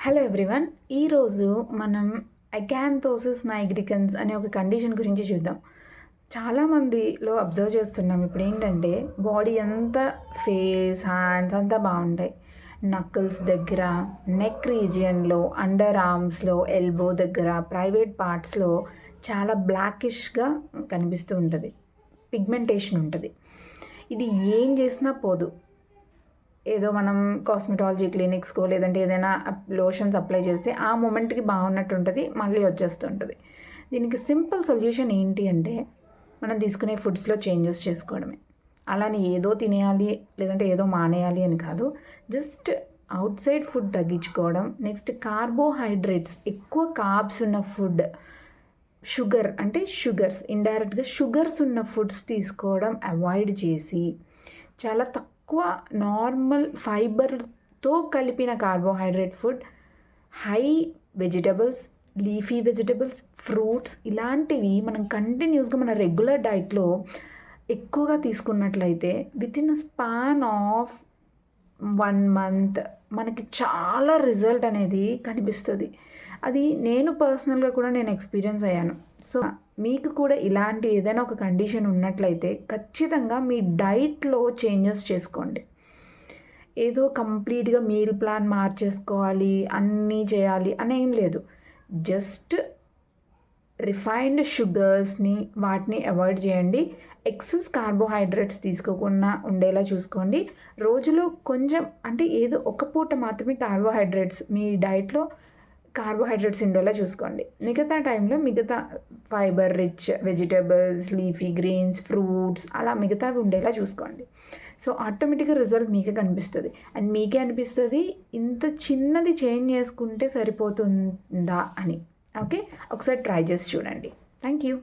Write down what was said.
Hello everyone. ఈరోజు మనం acanthosis nigricans అనే ఒక కండిషన్ గురించి చూద్దాం. చాలామందిలో అబ్జర్వ్ చేస్తున్నాం ఇప్పుడు ఏంటంటే బాడీ అంతా ఫేస్, హ్యాండ్స్ అంతా బాగుంటాయి. నక్కుల్స్ దగ్గర, నెక్ రీజియన్లో, అండర్ ఆర్మ్స్లో, ఎల్బో దగ్గర, ప్రైవేట్ పార్ట్స్లో చాలా బ్లాకిష్గా కనిపిస్తూ ఉంటుంది. పిగ్మెంటేషన్ ఉంటుంది. ఇది ఏం చేసినా పోదు. ఏదో మనం కాస్మెటాలజీ క్లినిక్స్కో లేదంటే ఏదైనా లోషన్స్ అప్లై చేస్తే ఆ మూమెంట్కి బాగున్నట్టు ఉంటుంది, మళ్ళీ వచ్చేస్తుంటుంది. దీనికి సింపుల్ సొల్యూషన్ ఏంటి అంటే మనం తీసుకునే ఫుడ్స్లో చేంజెస్ చేసుకోవడమే. అలానే ఏదో తినేయాలి లేదంటే ఏదో మానేయాలి అని కాదు. జస్ట్ అవుట్ సైడ్ ఫుడ్ తగ్గించుకోవడం. నెక్స్ట్ కార్బోహైడ్రేట్స్, ఎక్కువ కార్బ్స్ ఉన్న ఫుడ్, షుగర్ అంటే షుగర్స్, ఇండైరెక్ట్గా షుగర్స్ ఉన్న ఫుడ్స్ తీసుకోవడం అవాయిడ్ చేసి చాలా తక్కువ నార్మల్ ఫైబర్తో కలిపిన carbohydrate food, high vegetables, leafy vegetables, fruits ఇలాంటివి మనం కంటిన్యూస్గా మన రెగ్యులర్ డైట్లో ఎక్కువగా తీసుకున్నట్లయితే within a span of 1 month మనకి చాలా రిజల్ట్ అనేది కనిపిస్తుంది. అది నేను పర్సనల్గా కూడా నేను ఎక్స్పీరియన్స్ అయ్యాను. సో మీకు కూడా ఇలాంటి ఏదైనా ఒక కండిషన్ ఉన్నట్లయితే ఖచ్చితంగా మీ డైట్లో చేంజెస్ చేసుకోండి. ఏదో కంప్లీట్గా మీల్ ప్లాన్ మార్చేసుకోవాలి, అన్నీ చేయాలి అని ఏం లేదు. జస్ట్ రిఫైన్డ్ షుగర్స్ని వాటిని అవాయిడ్ చేయండి. ఎక్సెస్ కార్బోహైడ్రేట్స్ తీసుకోకుండా ఉండేలా చూసుకోండి. రోజులో కొంచెం అంటే ఏదో ఒక పూట మాత్రమే కార్బోహైడ్రేట్స్ మీ డైట్లో కార్బోహైడ్రేట్స్ ఉండేలా చూసుకోండి. మిగతా టైంలో మిగతా fibre rich vegetables, leafy greens, fruits అలా మిగతావి ఉండేలా చూసుకోండి. సో ఆటోమేటిక్గా రిజల్ట్ మీకే కనిపిస్తుంది. అండ్ మీకే అనిపిస్తుంది ఇంత చిన్నది చేంజ్ చేసుకుంటే సరిపోతుందా అని. ఓకే, ఒకసారి ట్రై చేసి చూడండి. Thank you.